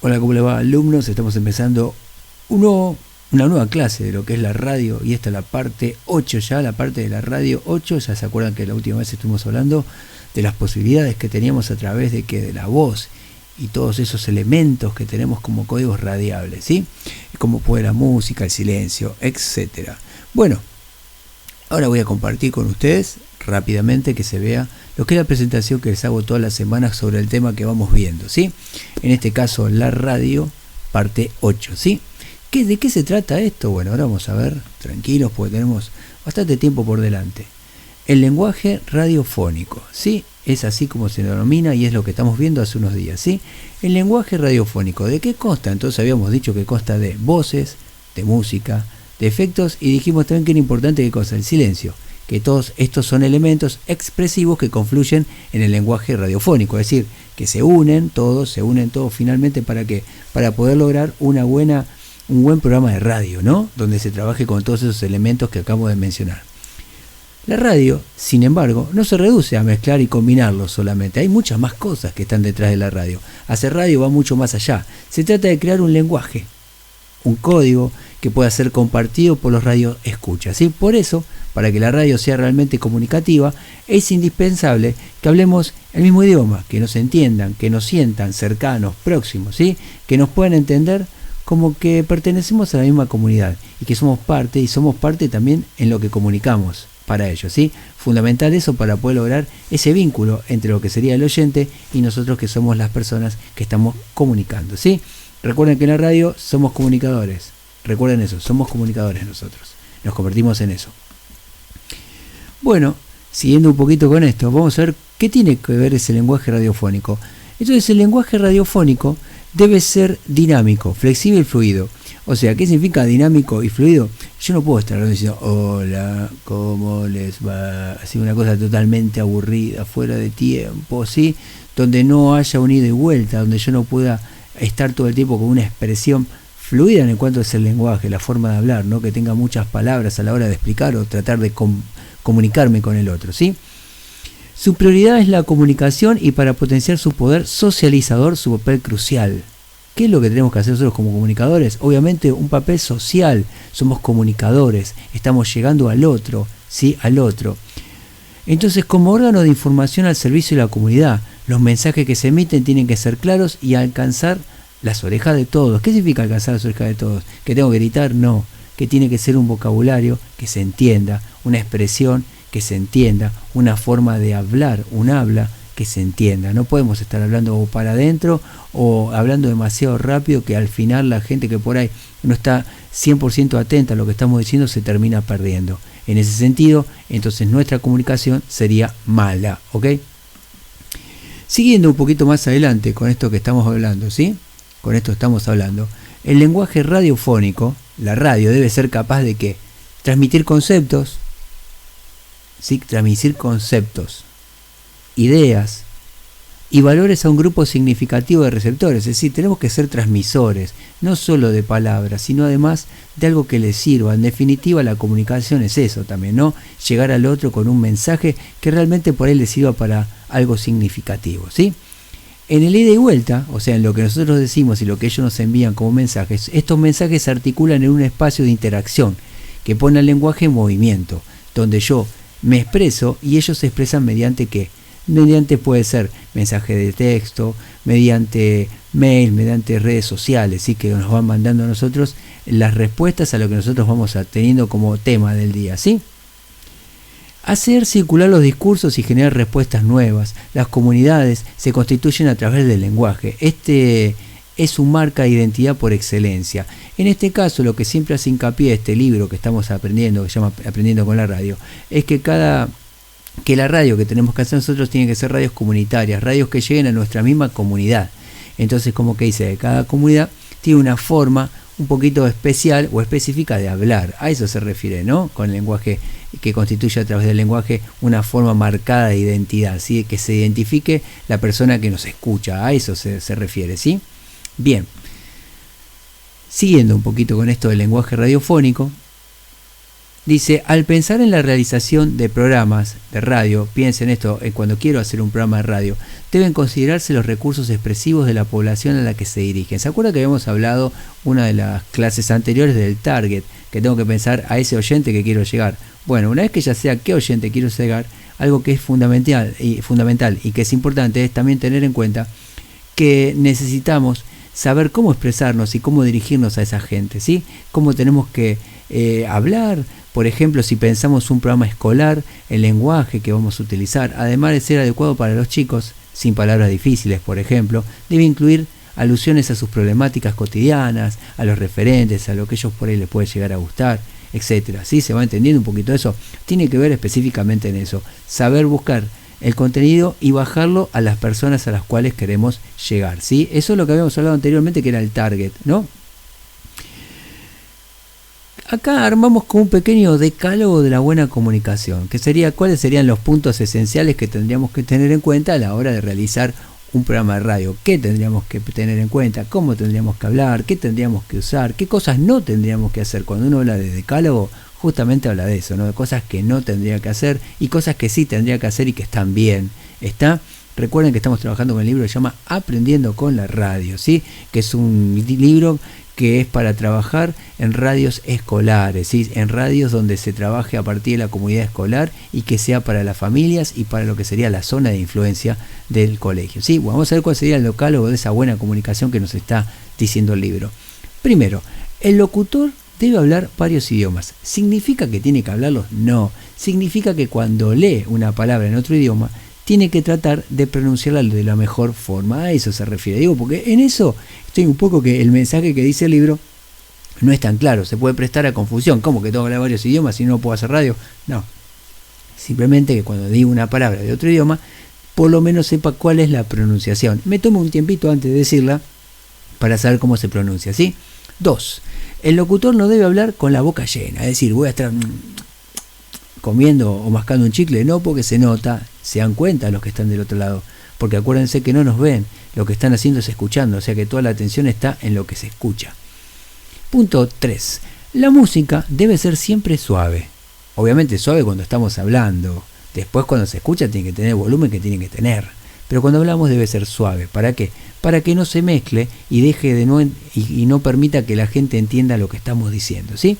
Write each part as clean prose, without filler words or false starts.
Hola, ¿cómo le va, alumnos? Estamos empezando una nueva clase de lo que es la radio, y esta es la parte 8 ya, la parte de la radio 8. Ya se acuerdan que la última vez estuvimos hablando de las posibilidades que teníamos a través de la voz y todos esos elementos que tenemos como códigos radiables, ¿sí? Como puede la música, el silencio, etcétera. Bueno, ahora voy a compartir con ustedes rápidamente que se vea lo que es la presentación que les hago todas las semanas sobre el tema que vamos viendo, ¿sí? En este caso, la radio, parte 8, ¿sí? ¿De qué se trata esto? Bueno, ahora vamos a ver, tranquilos, porque tenemos bastante tiempo por delante. El lenguaje radiofónico, ¿sí? Es así como se denomina y es lo que estamos viendo hace unos días, ¿sí? El lenguaje radiofónico, ¿de qué consta? Entonces habíamos dicho que consta de voces, de música, de efectos, y dijimos también que era importante que consta el silencio, que todos estos son elementos expresivos que confluyen en el lenguaje radiofónico, es decir, que se unen todos finalmente ¿para qué? Para poder lograr un buen programa de radio, ¿no? Donde se trabaje con todos esos elementos que acabo de mencionar. La radio, sin embargo, no se reduce a mezclar y combinarlos solamente. Hay muchas más cosas que están detrás de la radio. Hacer radio va mucho más allá. Se trata de crear un lenguaje, un código que pueda ser compartido por los radioescuchas, ¿sí? Por eso, para que la radio sea realmente comunicativa, es indispensable que hablemos el mismo idioma, que nos entiendan, que nos sientan cercanos, próximos, ¿sí? Que nos puedan entender como que pertenecemos a la misma comunidad y que somos parte también en lo que comunicamos para ellos, ¿sí? Fundamental eso para poder lograr ese vínculo entre lo que sería el oyente y nosotros, que somos las personas que estamos comunicando, ¿sí? Recuerden que en la radio somos comunicadores. Recuerden eso, somos comunicadores nosotros. Nos convertimos en eso. Bueno, siguiendo un poquito con esto, vamos a ver qué tiene que ver ese lenguaje radiofónico. Entonces, el lenguaje radiofónico debe ser dinámico, flexible y fluido. O sea, ¿qué significa dinámico y fluido? Yo no puedo estar diciendo, hola, ¿cómo les va? Así, una cosa totalmente aburrida, fuera de tiempo, ¿sí? Donde no haya un ida y vuelta, donde yo no pueda estar todo el tiempo con una expresión fluida en cuanto es el lenguaje, la forma de hablar, ¿no? Que tenga muchas palabras a la hora de explicar o tratar de comunicarme con el otro, ¿sí? Su prioridad es la comunicación, y para potenciar su poder socializador, su papel crucial. ¿Qué es lo que tenemos que hacer nosotros como comunicadores? Obviamente un papel social. Somos comunicadores, estamos llegando al otro, ¿sí? Al otro. Entonces, como órgano de información al servicio de la comunidad, los mensajes que se emiten tienen que ser claros y alcanzar las orejas de todos. ¿Qué significa alcanzar las orejas de todos? ¿Que tengo que gritar? No. Que tiene que ser un vocabulario que se entienda, una expresión que se entienda, una forma de hablar, un habla que se entienda. No podemos estar hablando para adentro o hablando demasiado rápido, que al final la gente que por ahí no está 100% atenta a lo que estamos diciendo se termina perdiendo. En ese sentido, entonces nuestra comunicación sería mala, ¿ok? Siguiendo un poquito más adelante con esto que estamos hablando, ¿sí? Con esto estamos hablando. El lenguaje radiofónico, la radio, debe ser capaz de ¿qué? Transmitir conceptos, ¿sí? Transmitir conceptos, ideas y valores a un grupo significativo de receptores. Es decir, tenemos que ser transmisores, no solo de palabras, sino además de algo que les sirva. En definitiva, la comunicación es eso también, ¿no? Llegar al otro con un mensaje que realmente por ahí le sirva para algo significativo, ¿sí? En el ida y vuelta, o sea, en lo que nosotros decimos y lo que ellos nos envían como mensajes, estos mensajes se articulan en un espacio de interacción que pone al lenguaje en movimiento, donde yo me expreso y ellos se expresan mediante ¿qué? Mediante, puede ser mensaje de texto, mediante mail, mediante redes sociales, ¿sí? Que nos van mandando a nosotros las respuestas a lo que nosotros vamos teniendo como tema del día, ¿sí? Hacer circular los discursos y generar respuestas nuevas. Las comunidades se constituyen a través del lenguaje. Este es su marca de identidad por excelencia. En este caso, lo que siempre hace hincapié este libro que estamos aprendiendo, que se llama Aprendiendo con la Radio, es que la radio que tenemos que hacer nosotros tiene que ser radios comunitarias, radios que lleguen a nuestra misma comunidad. Entonces, como que dice, cada comunidad tiene una forma un poquito especial o específica de hablar. A eso se refiere, ¿no? Con el lenguaje que constituye a través del lenguaje una forma marcada de identidad, ¿sí? Que se identifique la persona que nos escucha. A eso se refiere, ¿sí? Bien. Siguiendo un poquito con esto del lenguaje radiofónico, Dice, al pensar en la realización de programas de radio, piensen esto, cuando quiero hacer un programa de radio, deben considerarse los recursos expresivos de la población a la que se dirigen. ¿Se acuerda que habíamos hablado una de las clases anteriores del target? Que tengo que pensar a ese oyente que quiero llegar. Bueno, una vez que ya sé a qué oyente quiero llegar, algo que es fundamental y que es importante es también tener en cuenta que necesitamos saber cómo expresarnos y cómo dirigirnos a esa gente, ¿sí? Cómo tenemos que hablar, por ejemplo, si pensamos un programa escolar, el lenguaje que vamos a utilizar, además de ser adecuado para los chicos, sin palabras difíciles, por ejemplo, debe incluir alusiones a sus problemáticas cotidianas, a los referentes, a lo que ellos por ahí les puede llegar a gustar, etcétera. ¿Sí? ¿Se va entendiendo un poquito eso? Tiene que ver específicamente en eso, saber buscar el contenido y bajarlo a las personas a las cuales queremos llegar, ¿sí? Eso es lo que habíamos hablado anteriormente, que era el target, ¿no? Acá armamos como un pequeño decálogo de la buena comunicación, que sería cuáles serían los puntos esenciales que tendríamos que tener en cuenta a la hora de realizar un programa de radio. ¿Qué tendríamos que tener en cuenta? ¿Cómo tendríamos que hablar? ¿Qué tendríamos que usar? ¿Qué cosas no tendríamos que hacer? Cuando uno habla de decálogo, justamente habla de eso, ¿no? De cosas que no tendría que hacer y cosas que sí tendría que hacer y que están bien. Recuerden que estamos trabajando con el libro que se llama Aprendiendo con la Radio, ¿sí? Que es un libro que es para trabajar en radios escolares, ¿sí? En radios donde se trabaje a partir de la comunidad escolar y que sea para las familias y para lo que sería la zona de influencia del colegio, ¿sí? Bueno, vamos a ver cuál sería el decálogo de esa buena comunicación que nos está diciendo el libro. Primero, el locutor debe hablar varios idiomas. ¿Significa que tiene que hablarlos? No. Significa que cuando lee una palabra en otro idioma, tiene que tratar de pronunciarla de la mejor forma. A eso se refiere. Digo, porque en eso estoy un poco que el mensaje que dice el libro no es tan claro. Se puede prestar a confusión. ¿Cómo que tengo que hablar varios idiomas y no puedo hacer radio? No. Simplemente que cuando digo una palabra de otro idioma, por lo menos sepa cuál es la pronunciación. Me tomo un tiempito antes de decirla para saber cómo se pronuncia, ¿sí? 2. El locutor no debe hablar con la boca llena. Es decir, voy a estar comiendo o mascando un chicle, no, porque se nota, se dan cuenta los que están del otro lado, porque acuérdense que no nos ven, lo que están haciendo es escuchando, o sea que toda la atención está en lo que se escucha. Punto 3. La música debe ser siempre suave, obviamente suave cuando estamos hablando, después cuando se escucha tiene que tener el volumen que tiene que tener, pero cuando hablamos debe ser suave. ¿Para qué? Para que no se mezcle y deje de no permita que la gente entienda lo que estamos diciendo, ¿sí?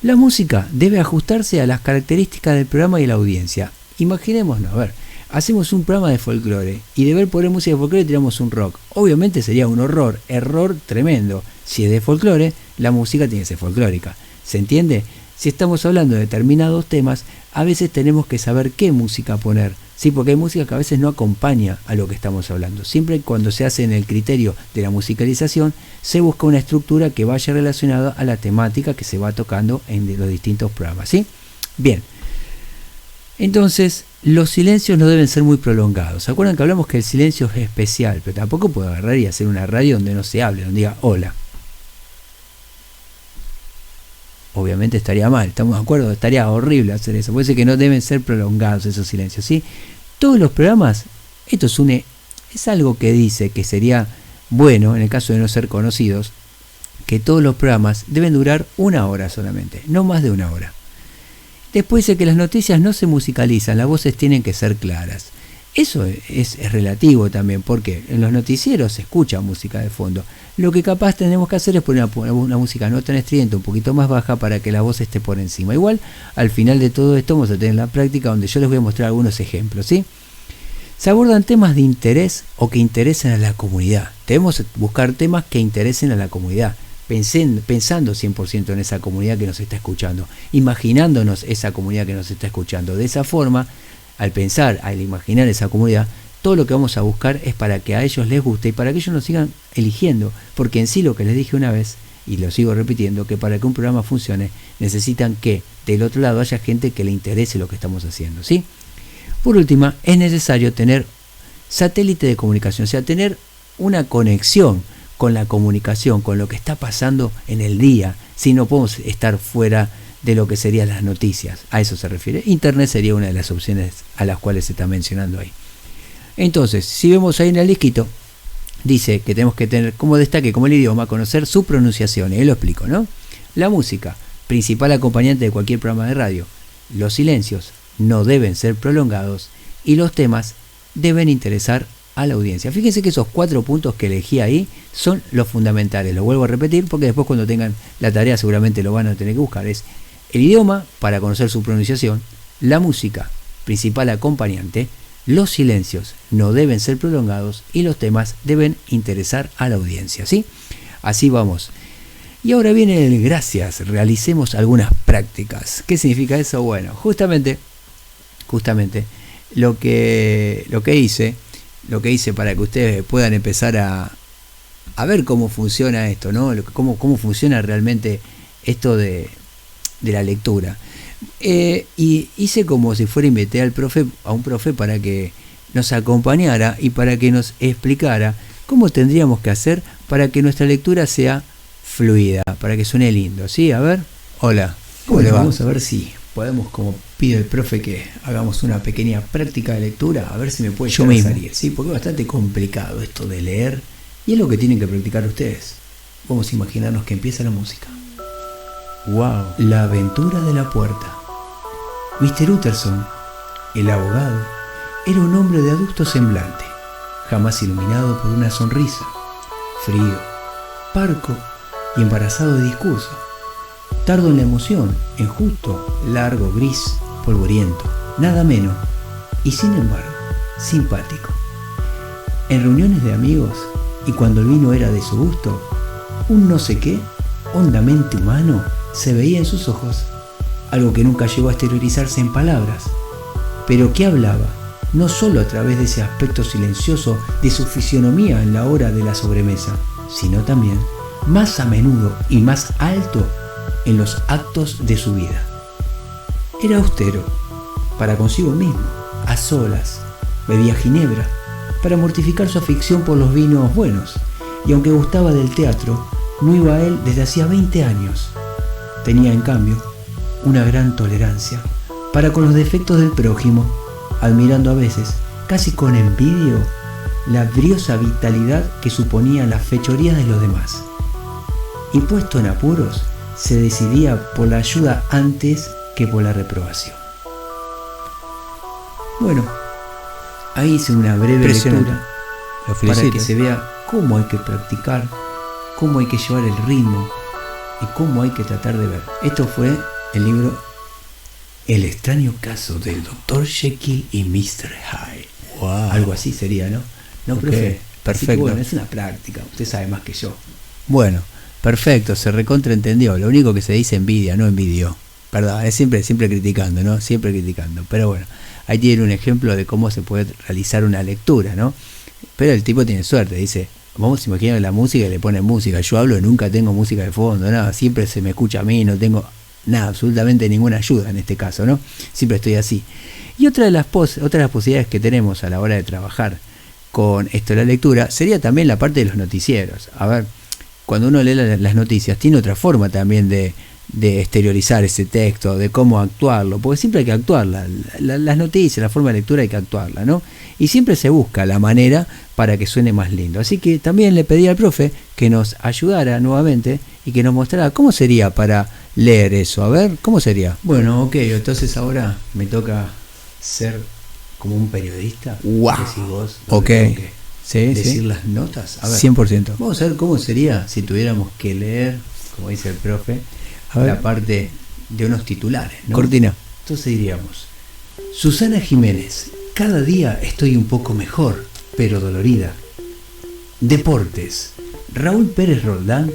La música debe ajustarse a las características del programa y la audiencia. Imaginémonos, a ver, hacemos un programa de folclore y de ver poner música de folclore tiramos un rock. Obviamente sería un error tremendo. Si es de folclore, la música tiene que ser folclórica. ¿Se entiende? Si estamos hablando de determinados temas, a veces tenemos que saber qué música poner. Sí, porque hay música que a veces no acompaña a lo que estamos hablando. Siempre cuando se hace en el criterio de la musicalización, se busca una estructura que vaya relacionada a la temática que se va tocando en los distintos programas, ¿sí? Bien. Entonces, los silencios no deben ser muy prolongados. ¿Se acuerdan que hablamos que el silencio es especial? Pero tampoco puedo agarrar y hacer una radio donde no se hable, donde diga hola. Obviamente estaría mal, ¿estamos de acuerdo? Estaría horrible hacer eso. Puede ser que no deben ser prolongados esos silencios, ¿sí? Todos los programas, esto es algo que dice que sería bueno, en el caso de no ser conocidos, que todos los programas deben durar 1 hora solamente, no más de 1 hora. Después dice que las noticias no se musicalizan, las voces tienen que ser claras. Eso es relativo también, porque en los noticieros se escucha música de fondo. Lo que capaz tenemos que hacer es poner una música no tan estridente, un poquito más baja, para que la voz esté por encima. Igual, al final de todo esto vamos a tener la práctica donde yo les voy a mostrar algunos ejemplos, ¿sí? Se abordan temas de interés o que interesen a la comunidad. Debemos buscar temas que interesen a la comunidad, pensando 100% en esa comunidad que nos está escuchando, imaginándonos esa comunidad que nos está escuchando. De esa forma, al imaginar esa comunidad, todo lo que vamos a buscar es para que a ellos les guste y para que ellos nos sigan eligiendo, porque en sí lo que les dije una vez, y lo sigo repitiendo, que para que un programa funcione necesitan que del otro lado haya gente que le interese lo que estamos haciendo, ¿sí? Por último, es necesario tener satélite de comunicación, o sea, tener una conexión con la comunicación, con lo que está pasando en el día, si no podemos estar fuera de lo que serían las noticias. A eso se refiere. Internet sería una de las opciones a las cuales se está mencionando ahí. Entonces, si vemos ahí en el disquito, dice que tenemos que tener como destaque, como el idioma, conocer su pronunciación. Y ahí lo explico, ¿no? La música principal acompañante de cualquier programa de radio. Los silencios no deben ser prolongados y los temas deben interesar a la audiencia. Fíjense que esos 4 puntos que elegí ahí son los fundamentales. Lo vuelvo a repetir porque después cuando tengan la tarea seguramente lo van a tener que buscar. Es el idioma para conocer su pronunciación, la música, principal acompañante, los silencios no deben ser prolongados y los temas deben interesar a la audiencia, ¿sí? Así vamos. Y ahora viene el gracias, realicemos algunas prácticas. ¿Qué significa eso? Bueno, justamente lo que hice para que ustedes puedan empezar a ver cómo funciona esto, ¿no? Cómo funciona realmente esto de la lectura. Y hice como si fuera invité a un profe para que nos acompañara y para que nos explicara cómo tendríamos que hacer para que nuestra lectura sea fluida, para que suene lindo, ¿sí? A ver, hola, ¿cómo le va? Vamos a ver si podemos, como pide el profe, que hagamos una pequeña práctica de lectura, a ver si me puede salir, ¿sí? Porque es bastante complicado esto de leer y es lo que tienen que practicar ustedes. Vamos a imaginarnos que empieza la música. ¡Wow! La aventura de la puerta. Mr. Utterson, el abogado, era un hombre de adusto semblante, jamás iluminado por una sonrisa, frío, parco y embarazado de discurso, tardo en la emoción, enjusto, largo, gris, polvoriento, nada menos, y sin embargo, simpático. En reuniones de amigos, y cuando el vino era de su gusto, un no sé qué, hondamente humano, se veía en sus ojos, algo que nunca llegó a exteriorizarse en palabras, pero que hablaba, no solo a través de ese aspecto silencioso de su fisionomía en la hora de la sobremesa, sino también, más a menudo y más alto, en los actos de su vida. Era austero, para consigo mismo, a solas, bebía ginebra, para mortificar su afición por los vinos buenos, y aunque gustaba del teatro, no iba a él desde hacía 20 años. Tenía, en cambio, una gran tolerancia para con los defectos del prójimo, admirando a veces, casi con envidia, la briosa vitalidad que suponían las fechorías de los demás. Impuesto en apuros, se decidía por la ayuda antes que por la reprobación. Bueno, ahí hice una breve lectura para que se vea cómo hay que practicar, cómo hay que llevar el ritmo y cómo hay que tratar de ver. Esto fue el libro El extraño caso del Dr. Jekyll y Mr. Hyde. Wow. Algo así sería, ¿no? No, okay, profe. Perfecto. Bueno, es una práctica, usted sabe más que yo. Bueno, perfecto, se recontraentendió. Lo único que se dice envidia, no envidió. Perdón, es siempre criticando, ¿no? Siempre criticando. Pero bueno, ahí tiene un ejemplo de cómo se puede realizar una lectura, ¿no? Pero el tipo tiene suerte, dice, vamos a imaginar la música y le ponen música. Yo hablo y nunca tengo música de fondo, nada, siempre se me escucha a mí, no tengo nada, absolutamente ninguna ayuda en este caso, ¿no? Siempre estoy así. Y otra de las posibilidades que tenemos a la hora de trabajar con esto de la lectura sería también la parte de los noticieros. A ver, cuando uno lee las noticias, tiene otra forma también de exteriorizar ese texto, de cómo actuarlo, porque siempre hay que actuarla. Las noticias, la forma de lectura hay que actuarla, ¿no? Y siempre se busca la manera para que suene más lindo. Así que también le pedí al profe que nos ayudara nuevamente y que nos mostrara cómo sería para leer eso. A ver, ¿cómo sería? Bueno, ok, entonces ahora me toca ser como un periodista. ¡Wow! Decís vos, ok. Sí, decir las notas. A ver, 100%. Vamos a ver cómo sería si tuviéramos que leer, como dice el profe, la parte de unos titulares, ¿no? Cortina. Entonces diríamos: Susana Jiménez, cada día estoy un poco mejor, pero dolorida. Deportes: Raúl Pérez Roldán,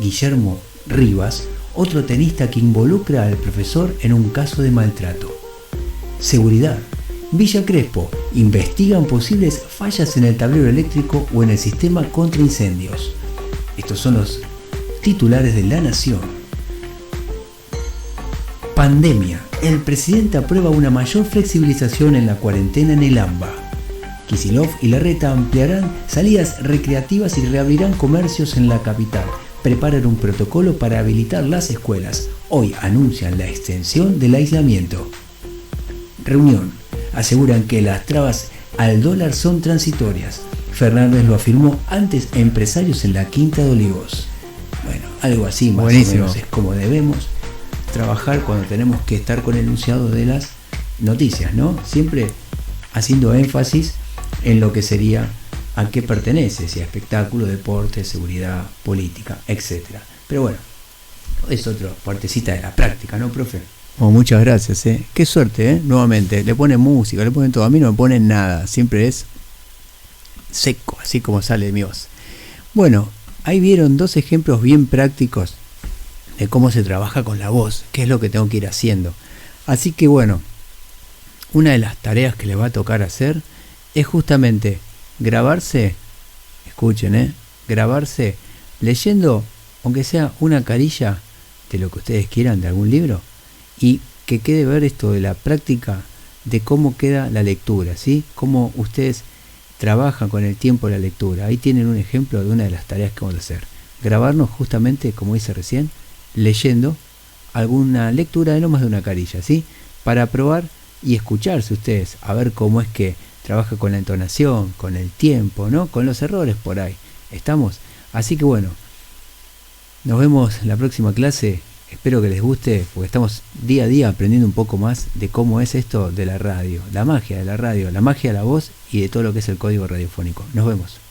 Guillermo Rivas, otro tenista que involucra al profesor en un caso de maltrato. Seguridad: Villa Crespo, investigan posibles fallas en el tablero eléctrico o en el sistema contra incendios. Estos son los titulares de La Nación. Pandemia: el presidente aprueba una mayor flexibilización en la cuarentena en el AMBA. Kicillof y Larreta ampliarán salidas recreativas y reabrirán comercios en la capital. Preparan un protocolo para habilitar las escuelas. Hoy anuncian la extensión del aislamiento. Reunión: aseguran que las trabas al dólar son transitorias. Fernández lo afirmó antes a empresarios en la Quinta de Olivos. Bueno, algo así más o menos es como debemos trabajar cuando tenemos que estar con el enunciado de las noticias, ¿no? Siempre haciendo énfasis en lo que sería a qué pertenece, si a espectáculo, deporte, seguridad, política, etcétera. Pero bueno, es otra partecita de la práctica, ¿no, profe? Oh, muchas gracias, ¿eh? Qué suerte, ¿eh? Nuevamente, le ponen música, le ponen todo. A mí no me ponen nada, siempre es seco, así como sale de mi voz. Bueno, ahí vieron dos ejemplos bien prácticos de cómo se trabaja con la voz, qué es lo que tengo que ir haciendo. Así que bueno, una de las tareas que les va a tocar hacer es justamente grabarse, escuchen, grabarse leyendo, aunque sea una carilla de lo que ustedes quieran de algún libro, y que quede ver esto de la práctica de cómo queda la lectura, ¿sí? Cómo ustedes trabajan con el tiempo de la lectura. Ahí tienen un ejemplo de una de las tareas que vamos a hacer. Grabarnos justamente, como hice recién, leyendo alguna lectura de no más de una carilla, ¿sí? Para probar y escucharse ustedes, a ver cómo es que trabaja con la entonación, con el tiempo, ¿no? Con los errores por ahí. ¿Estamos? Así que bueno, nos vemos en la próxima clase. Espero que les guste, porque estamos día a día aprendiendo un poco más de cómo es esto de la radio, la magia de la radio, la magia de la voz y de todo lo que es el código radiofónico. Nos vemos.